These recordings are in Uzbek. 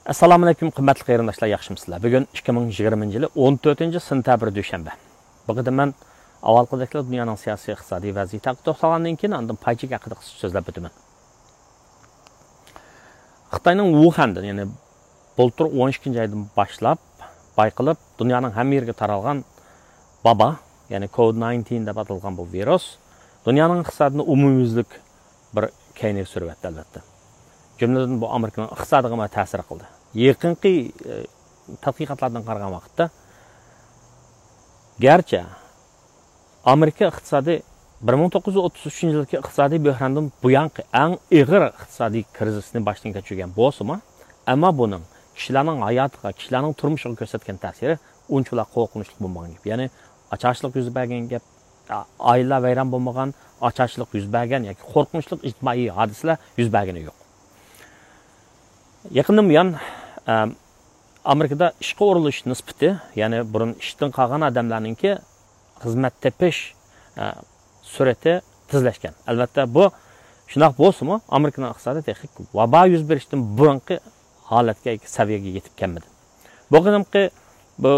Assalomu alaykum, qimmatli qarindoshlar, yaxshimisizlar? Bugun 2020-yil 14-sentabr dushanba. Bugun men avvalgidek dunyoning siyosiy iqtisodiy vaziyati haqida to'xtalgandan keyin andan paychik haqida so'zlab o'taman. Xitoyning Wuhan'dan, ya'ni bultur 12-oydan boshlab bayqilib dunyoning hamma yeriga taralgan vaba, ya'ni COVID-19 deb atalgan bu virus dunyoning iqtisodini umumyuzlik bir kaynak surib albatta. Cümleden bu Amerika'nın iqtisodiga ta'sir qildi. Yaqinqi tadqiqotlardan qaragan vaqtda garchi Amerika iqtisodi 1933-yilgi iqtisodiy bo'hrondan buyangi eng og'ir iqtisodiy krizisni boshdan kechirgan bo'lsa-mu, ammo buning kishilarning hayotiga, kishilarning turmushiga ko'rsatgan ta'siri unchalik qo'rqinchli bo'lmagan gap. Ya'ni ocharchilik yuz bergan gap, oilalar vayron bo'lmagan, ocharchilik yuz bergan yoki qo'rqinchli ijtimoiy hodisalar yuz bergani yo'q. Yaqindan buyon Amerikada ishga o'rilish nisbati, ya'ni burun ishdan qolgan odamlarningki xizmat tepish surati tezlashgan. Albatta bu shunaq bo'lsa-mu, Amerikaning iqtisodiy texnik vabo yuz berishdan burungi holatga, saviyaga yetib kelmadi. Bu qadamqi bu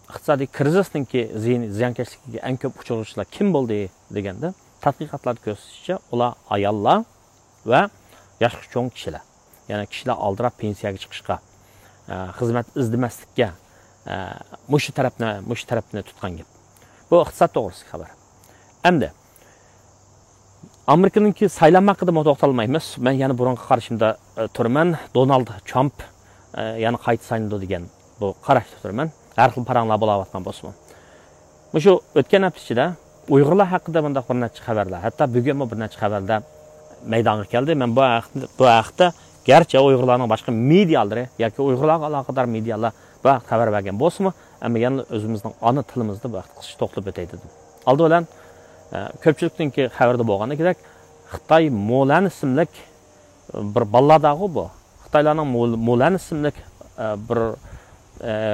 iqtisodiy krizisningki ziyonkashligiga eng ko'p uchrashuvchilar kim bo'ldi deganda, tadqiqotlar ko'rsatishicha, ular ayollar va yosh cho'ng kishilar. Yani kişiler aldırab pensiyaga chiqishga, xizmat izlamaslikka, mush tarafni tutgan gap. Bu iqtisod to'g'risida xabar. Endi Amerikaningki saylanma haqida to'xtalmaymiz. Men yana burungi qarashimda turman, Donald Trump yana qayta saylandi degan bu qarashda turman. Har xil paranglar bo'layotgan bo'lsa-mu. Shu o'tgan hafta ichida Uyg'urlar haqida bunday bir necha xabarlar, hatto bugun bir necha xabarlar maydonga keldi. Men bu haqda gerçi Uyg'urlarning boshqa medialari yoki Uyg'urlarga aloqador medialar bu xabar bergan bo'lsa-mu, ammo yana o'zimizning ona tilimizda bu vaqt qisqa to'xtalib o'tay dedim. Aldi bilan ko'pchilikningki xabarda bo'lganda kerak, Xitoy Molan ismli bir balladagi bu. Xitoylarning Molan ismli bir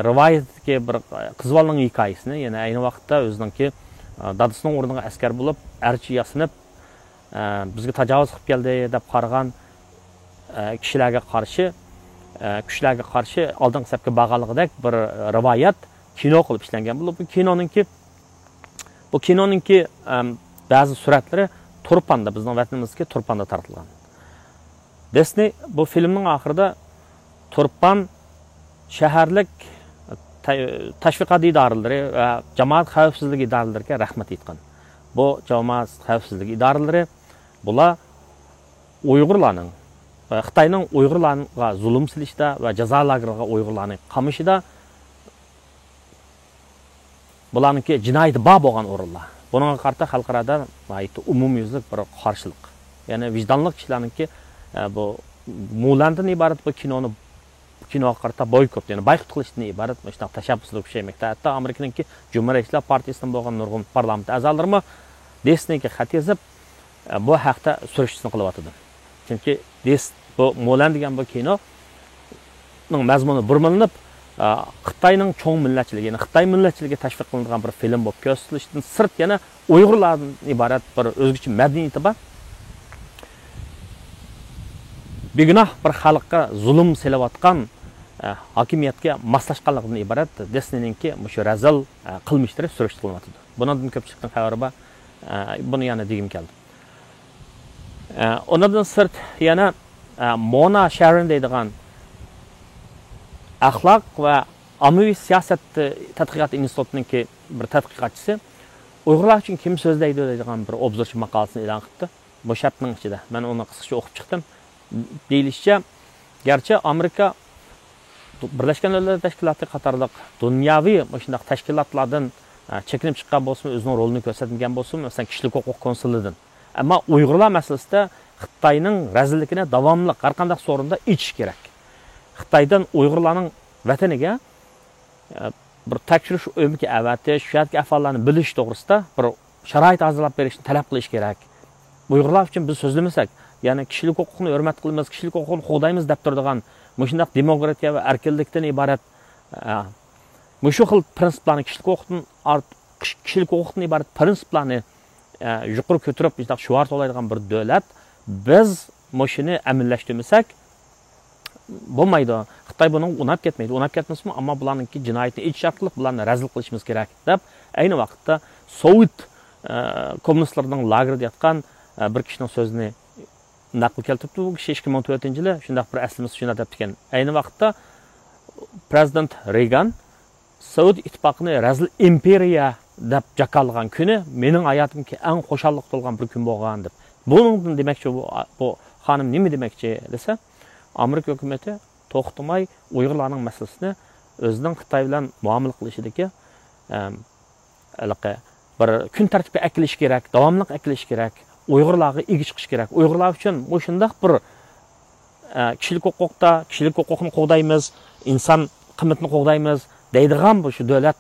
rivoyatga bir qizvolning hikoyasini, ya'ni ayni vaqtda o'zininki dadasining o'rniga askar bo'lib, archi yasinib bizga tajovuz qilib keldi deb qaragan kishilarga qarshi oldingi safga bag'alig'idek bir rivoyat kino qilib ishlangan bo'lib, bu kinoningki ba'zi suratlari Turpanda, bizning vatanimizga Turpanda tartilgan. Disney bu filmning oxirida Turpan shaharlik tashviqot idoralari va jamoat xavfsizligi idoralariga rahmat aytgan. Bu jamoat xavfsizligi idoralari bular Uyg'urlarning Xitoyning Uyg'urlarga zulm silishda va jazo lageriga Uyg'urlarning qamishida bularningki jinoyat bor bo'lgan o'rinlar. Bunga qarta xalqarada umumyuzlik bir qarshilik. Ya'ni vijdonli kishilarningki bu Mulandan iborat bu kinoga qarta boykot, ya'ni boykot qilishdan iborat mana tashabbuslar kuchaymoqda. Hatto Amerikaningki Cumhuriyetçiler Partiyasidan bo'lgan nurg'un parlament a'zolari Disneyga xat yozib bu haqda surishtirishni qilyotdi. Chunki bu Molan degan bu kinoning mazmuni burmalinib, Xitoyning cho'ng millatchiligi, ya'ni Xitoy millatchiligiga tashviq qilingan bir film bo'lib ko'rsatilishdan sirt yana Uyg'urlardan iborat bir o'zgacha madaniyati bor. Begunoh bir xalqqa zulm silayotgan hokimiyatga moslashganligidan iborat Disneyningki shu razil qilmishlari surishtirilmoqda. Bundan ko'pchilikning xabari bor. Buni yana degim keldi. Ondan sırt yana Mona Sharon deydigan axloq va ommaviy siyosat tadqiqot institutininki bir tadqiqotchisi Uyg'urlar uchun kim so'zlaydi deydigan bir obzorchi maqolasini e'lon qildi. Bu shartning ichida men uni qisqacha o'qib chiqdim. Deyilishicha, garchi Amerika Birlashgan Millatlar Tashkiloti qatorliq dunyoviy shunday tashkilotlardan chekinib chiqqan bo'lsa, o'zining rolini ko'rsatmagan bo'lsa, masalan, kishilik huquq konsulidan. Ama Uyg'urlar masalasida Xitoyning razilligini davomli har qanday so'rinda ichish kerak. Xitoydan Uyg'urlarning vataniga bir tekshirish o'miki avatish, shuyatki ahvollarni bilish to'g'risida bir sharoit hozirlab berishni talab qilish kerak. Uyg'urlar uchun biz so'zlamasak, ya'ni kishilik huquqni hurmat qilamiz, kishilik huquqini qo'g'daymiz deb turadigan shunday demokratiya va erkinlikdan iborat shu xil prinsiplarni kishilik huquqdan iborat prinsiplarni yuqori ko'tarib shuar to'laydigan bir davlat biz shuni amallashtirmasak bo'lmaydi. Xitoy buni unab ketmaydi. Unab ketmasmi, ammo bularningki jinoyatni ichish orqali bularni razil qilishimiz kerak deb, ayni vaqtda Sovet kommunistlarining lagerida yotgan bir kishining so'zini naql keltiribdi. Bu kishi 2014-yili shunday bir aslimasi shuna deb ekan. Ayni vaqtda Prezident Reagan Sovet ittifoqini razil imperiya deb jakalgan kuni mening hayotimga eng xo'shallik to'lgan bir kun bo'lgan deb. Buningdan demakchi bu xonim nima demakchi desa, Amerika hukumatı to'xtamay Uyg'urlarning masalasini o'zining Xitoy bilan muomala qilishidagi bir kun tartibga akilish kerak, davomli akilish kerak, Uyg'urlarga ega chiqish kerak. Uyg'urlar uchun bu shunday bir kishilik huquqni qo'g'daymiz, inson qimmatini qo'g'daymiz deydigan bu shu davlat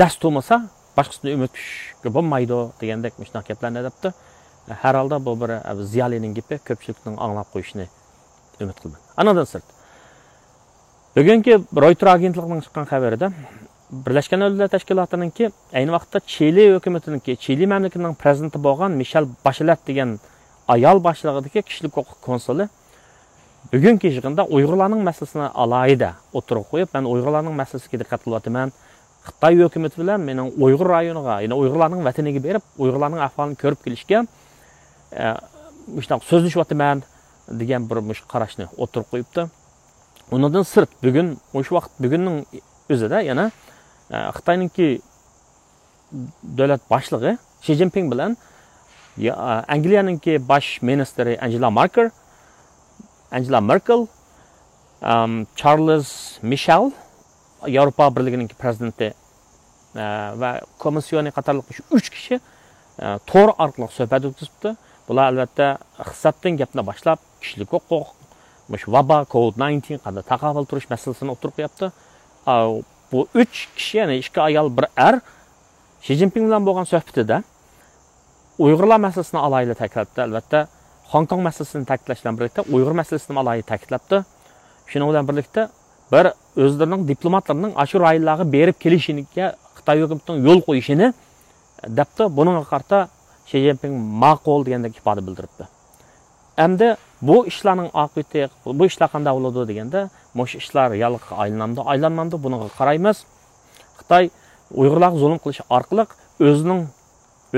dast bo'lmasa, boshqasini umid qilishga bo'lmaydi degandek shunday gaplarni debdi. Har holda bu bir ziyolining gapi, ko'pchilikning anglab qo'yishini umid qilaman. Anadan sirt. Bugungi Reuters agentligining chiqqan xabarida Birlashgan Davlatlar Tashkilotininki ayni vaqtda Chili hukumatiningki, Chili mamlakatining prezidenti bo'lgan Michelle Bachelet degan ayol boshlig'idagi kishilik huquq konsuli bugungi yig'inda Uyg'urlarning masalasini alohida o'tirib qo'yib, men Uyg'urlarning masalasiga diqqat qilyapman. Xitoy hukumati bilan mening Uyg'ur rayoniga, ya'ni Uyg'urlarning vataniga berib, Uyg'urlarning ahvolini ko'rib kelishga mushtaq so'zlashyapman degan bir qarashni o'tirib qo'yibdi. Undan sirt bugun o'sha vaqt bugunning o'zida yana Xitoyningki davlat boshlig'i Xi Jinping bilan Angliyaninki bosh ministri Angela Merkel, Charles Michel, Yevropa Birligining prezidenti va komissiyoni qatorliq 3 kishi to'r orqali suhbat o'tkazibdi. Bular albatta iqtisoddan gapni boshlab, kishilik huquq, vabo, COVID-19 qanday taqobil turish masalasini o'tirib qo'yapti. Bu 3 kishi, ya'ni 2 ayol, 1 er Xi Jinping bilan bo'lgan suhbatida Uyg'urlar masalasini alohida ta'kidlabdi. Albatta Hong Kong masalasini ta'kidlash bilan birlikda Uyg'ur masalasini alohida ta'kidlabdi. Shuning bilan birlikda bir o'zlarining diplomatlarining ashu rayonlarga berib kelishiga Xitoy hukumatining yo'l qo'yishini debdi. Buningga qarata Xi Jinping ma'qul degandek ifoda bildiribdi. Endi bu ishlarning oqibati, bu ishlar qanday bo'ladi deganda, mush ishlar reallikka aylanmadi, bunga qaraymiz. Xitoy Uyg'urlarga zulm qilish orqali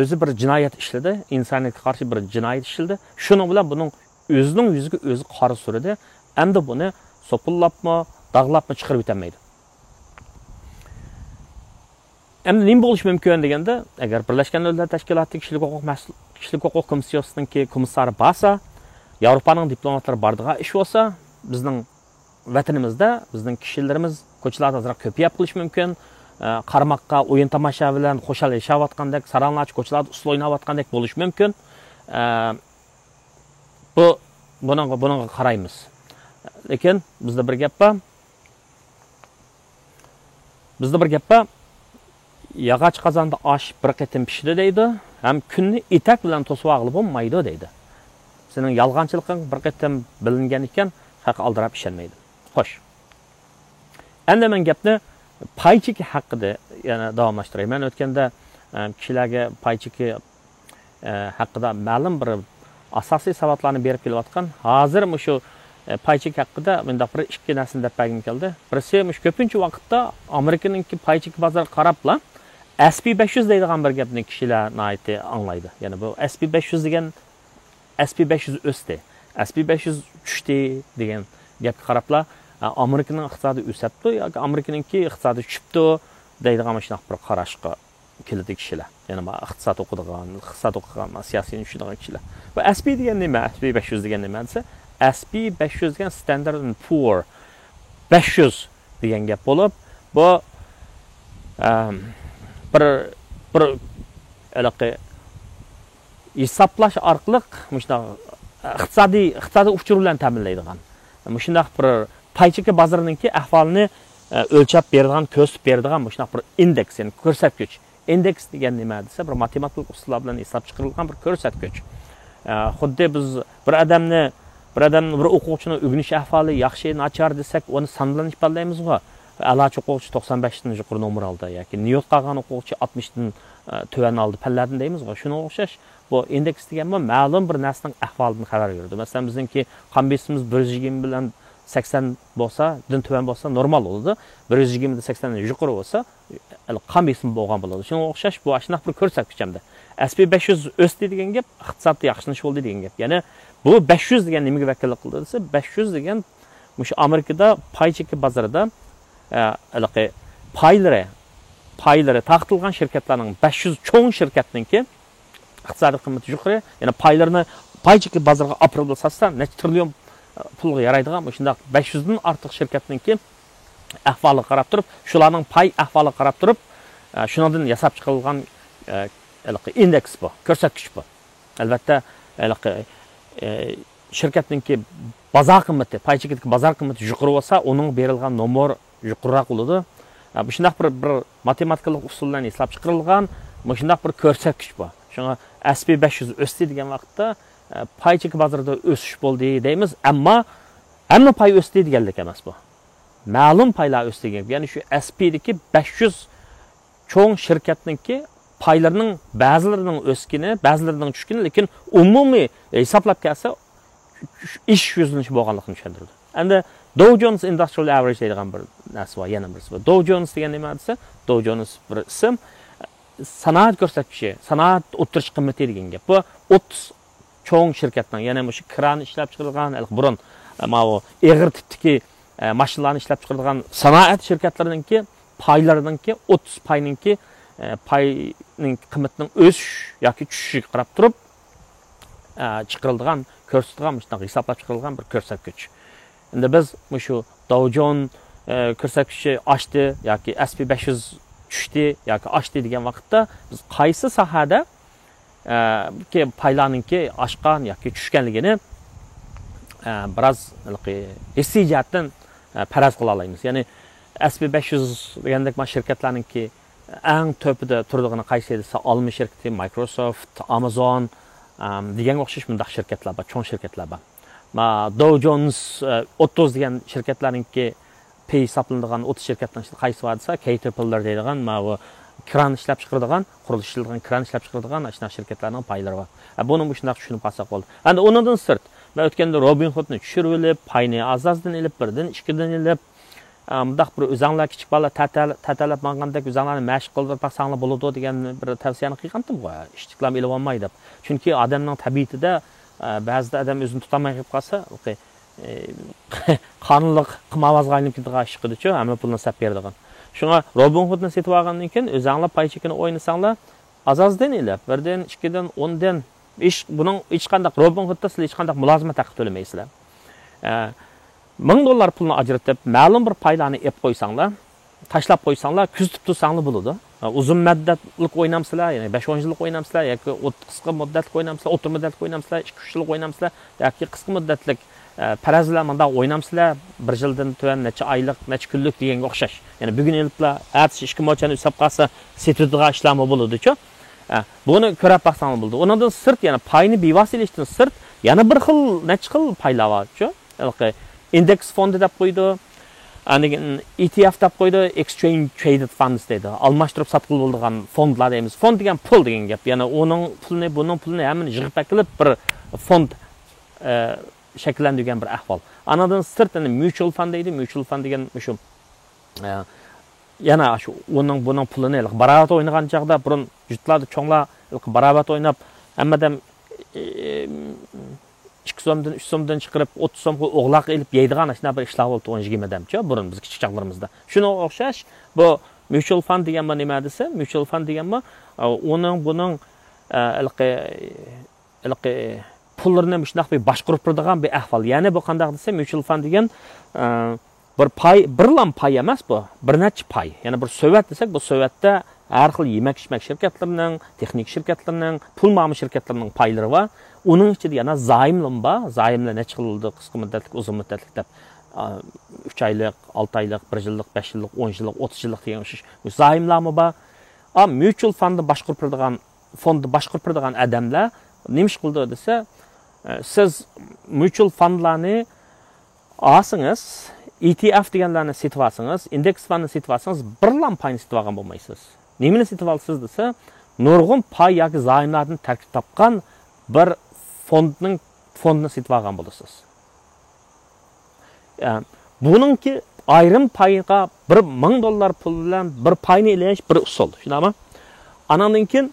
o'zi bir jinoyat ishladi, insoniyatga qarshi bir jinoyat ishladi. Shuning bilan buning o'zining yuziga o'zi qora suradi. Endi buni sopullabmi, dag'labmi chiqarib o'tolmaydi. Endi nima bo'lishi mumkin deganda, agar Birlashgan Davlatlar Tashkiloti kishilik huquq komissiyasining komissari bo'lsa, Yevropaning diplomatlari bordiga ish bo'lsa, bizning vatanimizda bizning kishilarimiz ko'chalarda azroq ko'payib qilish mumkin. Qarmoqqa, o'yin tomosha bilan xo'shal yashayotgandek, saranlach ko'chalarda usul o'ynayotgandek bo'lish mumkin. Bunga qaraymiz. Lekin bizda bir gap bor. Yog'och qozonda osh bir qatim pishdi deydi, ham kunni etak bilan to'sib og'ilib bo'lmaydi deydi. Sening yolg'onchiliging bir qatim bilingan ekan, haq aldirab ishonmaydi. Xo'sh. Endi men gapni paychiki haqida yana davomlashtirayman. Men o'tganda kishilarga paychiki haqida ma'lum bir asosiy savollarni berib kelayotgan. Hozir shu paychiki haqida menda bir ikki narsani deb bergim keldi. Birisi ko'pincha vaqtda Amerikaning paychiki bozori qarabla SP500 deydigan bir gapni kishilar naiti anglaydi. Ya'ni bu SP500 degan SP500 o'sdi, SP500 tushdi degan gapga qarabla Amerikaning iqtisodi o'sabdi yoki Amerikaningki iqtisodi tushibdi deydigan mana bir qarashga keladi kishilar. Ya'ni iqtisod o'qigan, siyosiy tushunadigan kishilar. Bu SP degan nima? SP500 degan nima desa, SP500 degan Standard and Poor 500 degan gap bo'lib, bu bir aloqa hisoblash orqali iqtisodiy uchur bilan ta'minlaydigan. Shundaq bir paychika bozorininki ahvolini o'lchab beradigan, ko'rsatib beradigan shundaq bir indeks, ya'ni ko'rsatkich. Indeks degan nima desa, bir matematik usullar bilan hisob chiqarilgan bir ko'rsatkich. Xuddi biz bir odamni bir o'quvchini o'rganish ahvoli yaxshi, nachar desak, uni sondan ifodalaymiz-ku. A'lochi o'quvchi 95 dan yuqori nomer oldi yoki Niyot qolgan o'quvchi 60 dan tuvan oldi fanlardan deymiz-ku. Shunga o'xshash bu indeks degan ma'lum bir narsaning ahvolidan xabar beradi. Masalan, bizningki qon besimiz 120 bilan 80 bo'lsa, din tuvan bo'lsa normal bo'ladi. 120 dan 80 dan yuqori bo'lsa, qon besim bo'lgan bo'ladi. Shunga o'xshash bu ashunaq bir ko'rsatkich hamda. SP500 o'sdi degan gap iqtisodda yaxshilanish bo'ldi degan gap. Ya'ni bu 500 degan nimaga vakillik qildi desa, 500 degan mush Amerikada pay cheki bozorida paylari taqtilgan şirketlarning 500 cho'ng shirkatningki iqtisodiy qiymati yuqori, ya'ni paylarni pay cheki bozorga april satsa, necha trillion pulga yaraydigan shundaq 500 dan ortiq shirkatningki ahvoliga qarab turib, shularning pay ahvoliga qarab turib, shundan yasab chiqilgan indeks bu, ko'rsatkich bu. Albatta, shirkatningki bozor qiymati, pay chekidagi bozor qiymati yuqori bo'lsa, uning berilgan nomor yuqoriroq bo'ladi. Bu shundaq bir matematikalik usullarni hisob chiqarilgan, shundaq bir ko'rsatkich bu. Shunga SP500 o'sdi degan vaqtda pay cheki bozorida o'sish bo'ldi deymiz, ammo hamma pay o'sdi deganlik emas bu. Ma'lum paylar o'sdi degan. Ya'ni shu SP'dagi 500 cho'ng shirkatningki paylarining ba'zilarining o'skini, ba'zilarining tushkini, lekin umumiy hisoblab kelsa ish yuzlanishi bo'lganligini tushuntirdi. Endi Dow Jones Industrial Average deydigan bir narsa bor, yana birisi bor. Dow Jones degan nima desa, Dow Jones bir ism, sanoat ko'rsatkichi, sanoat o'ttirish qiymati degan gap. Bu 30 cho'ng shirkatdan, ya'ni shu kran ishlab chiqarilgan, burun mana eg'ir tipdagi mashinalarni ishlab chiqarilgan sanoat shirkatlarininki paylarininki 30 payninki payning qiymatining o'sish yoki tushishiga qarab turib chiqarilgan, ko'rsatilgan, shunday hisoblab chiqarilgan bir ko'rsatkich. Endi biz shu Dow Jones ko'rsatkichi oshdi yoki SP500 tushdi yoki oshdi degan vaqtda biz qaysi sohada paylarninki oshgan yoki tushganligini biroz hissiy jihatdan faraz qila olamiz. Ya'ni SP500 degandek shirkatlarninki eng topida turadigan qaysi desa, Alma shirkati, Microsoft, Amazon degan o'xshash bunday shirkatlar bor, cho'ng shirkatlar bor. Dow Jones 30 degan shirkatlarninki pay hisoblanadigan 30 shirkatdan qaysi bor desa, Caterpillar deydigan, bu kran ishlab chiqaradigan, qurilish ishlaydigan kran ishlab chiqaradigan ashuna shirkatlarning paylari bor. Buni shunday tushunib qolsak bo'ldi. Endi undan sirt, men o'tganda Robinhoodni tushirib olib, payni azazdan ilib, birdan 2dan ilib, mundaq bir o'zinglar kichik bola tatalab mangandek o'zinglarni mashq qilib taqsanglar bo'ladi degan bir tavsiyani qilgandim qo'y. Ishtiqlam ilib olmay deb. Chunki odamning tabiatida ba'zida odam o'zini tutolmay qolib qolsa, qonunliq qimavozga aylanib ketadigan ish qildi-ku, hamma pulni sap beradigan. Shunga Robinhoodni setib olgandan keyin o'zinglar pay chekini o'ynasanglar, azazdan ilib, birdan 2dan 10dan ish buning hech qanday Robinhoodda siz hech qanday mulozimat haqi to'lamaysizlar. $1000 pulni ajratib, ma'lum bir paylarni ep qo'ysanglar, tashlab qo'ysanglar, kuzatib tursanglar bo'ladi. Uzun muddatlik o'ynamsizlar, ya'ni 5-10 yillik o'ynamsizlar yoki qisqa muddatlik o'ynamsizlar, o'rta muddatlik o'ynamsizlar, 2-3 yillik o'ynamsizlar yoki qisqa muddatlik parazlar manda o'ynamsizlar, 1 yildan tuvan necha oylik, necha kunlik deganga o'xshash. Ya'ni bugun eliblar, ertasi 2 mochani usab qolsa, setadigan ishlarmi bo'ladi-ku. Buni ko'rib baqsanglar bo'ldi. Undan sirt, ya'ni payni bevasilashdan sirt, yana bir xil necha xil paylar bor-ku. Index fondi deb qo'ydi. Anigin ETF deb qo'ydi, exchange traded funds deydi. Almashtirib sotqil bo'lgan fondlar deymiz. Fond degan pul degan gap. Ya'ni uning pulini, buning pulini hammani yig'ib qilib bir fond shakllantirgan bir ahvol. Anadan sirtini mutual fund deydi. Mutual fund degan shu yana shu buning pulini barobat o'ynagan chaqda burun jutlarni cho'nglar barobat o'ynab, hammadan 2 so'mdan 3 so'mdan chiqarib 30 so'mga o'g'loq elib yeydigan ashuna bir ishlar bo'ldi 20-damcha burun biz kichik chaqlarimizda. Shuna o'xshash bu mutual fund degan nima desa, mutual fund degan buning pullarni shunday bir boshqarib turadigan bir ahvol. Ya'ni bu qanday desa, mutual fund degan bir pay, birlam pay emas bu, bir necha pay. Ya'ni bir so'vat desak, bu so'vatda har xil yemak-ichmak shirkatlarining, texnik shirkatlarining, pul ma'mur shirkatlarining paylari va uning ichida yana zaimlar bor. Zaimlar necha xildir, qisqa muddatlik, uzun muddatlik deb 3 oylik, 6 oylik, 1 yillik, 5 yillik, 10 yillik, 30 yillik degan bu zaimlarmi bor. Mutual fundni boshqarib turadigan, fondni boshqarib turadigan odamlar nima ish qildi desa, siz mutual fundlarni olsangiz, ETF deganlarni setib olsangiz, index fondni setib olsangiz, birlam payni setib olgan bo'lmaysiz. Nimani setib olsiz desa, nurg'un pay yoki zaimlardan tarkib topgan bir fondni setib olgan bo'lasiz. Buningki ayrim payga $1000 pul bilan bir payni ilash bir usul. Shundaymi? Anandan keyin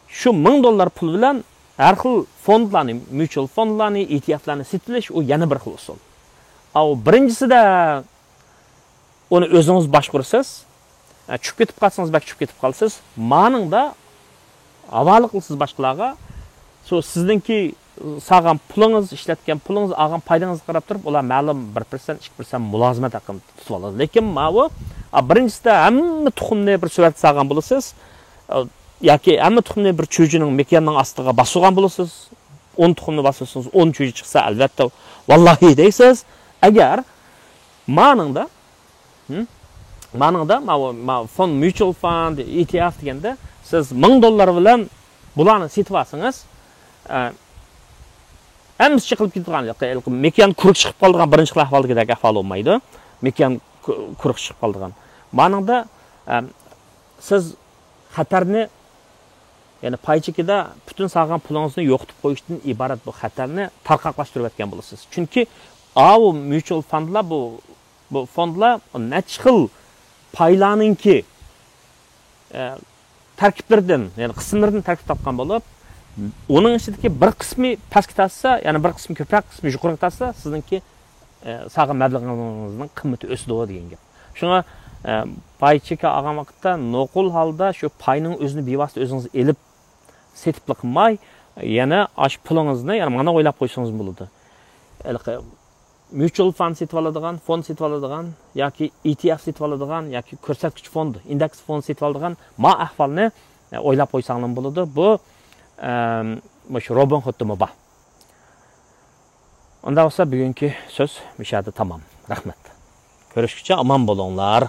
shu $1000 pul bilan har xil fondlarni, mutual fondlarni, ETF'larni setilish u yana bir xil usul. Birinchisida onu o'zingiz boshqurasiz. Tushib ketib qolsangiz, balki tushib ketib qolsiz. Maningda havoli qilsiz boshqalarga. Sizningki sağlam pulunuz, ishlatgan pulunuz, olgan foydangizga qarab turib, ular ma'lum 1%, 2% mulozimat haqini tutib oladi. Lekin bu birinchisida hamma tuxumni bir surat sağlam bo'lasiz, yoki hamma tuxumni bir cho'jining mekanning ostiga bosgan bo'lasiz. 10 tuxumni bossangiz, 10 cho'ji chiqsa, albatta vallahi deysiz. Agar maningda fond, mutual fund, ETF deganda siz $1000 bilan bularni setib olsangiz, hammasi chiqib ketgan yo'q. Mekan quruq chiqib qolgan birinchi ahvoldagidek ahvol bo'lmaydi. Mekan quruq chiqib qolgan. Maningda siz xatarni, ya'ni paychikida butun sağlam pulingizni yo'qotib qo'yishdan iborat bu xatarni tarqoqlashtirib o'tgan bo'lasiz. Chunki mutual fondlar bu fondlar necha xil paylarninki tarkiblaridan, ya'ni qismlaridan tarkib topgan bo'lib, onun içindeki bir kısmı pastga tatsa, yani bir kısmı ko'proq, kısmı yuqoriga tatsa, sizningki sağlam mablag'ingizning qimmati o'sadi degan gap. Shunga pay cheka olgan vaqtda noqul holda shu payning o'zini bevosita o'zingiz elib setib qilmay, yana ash pulingizni, ya'ni mana o'ylab qo'ysangiz bo'ladi. Mutual fund setib oladigan, fond setib oladigan yoki ETF setib oladigan yoki ko'rsatkich fond, indeks fond setib oladigan ahvolni o'ylab qo'ysangiz bo'ladi. Bu şu Robin Hood'da bak. Ondan olsa bugünkü söz müşahede tamam. Rahmet. Görüşkice aman bolonlar.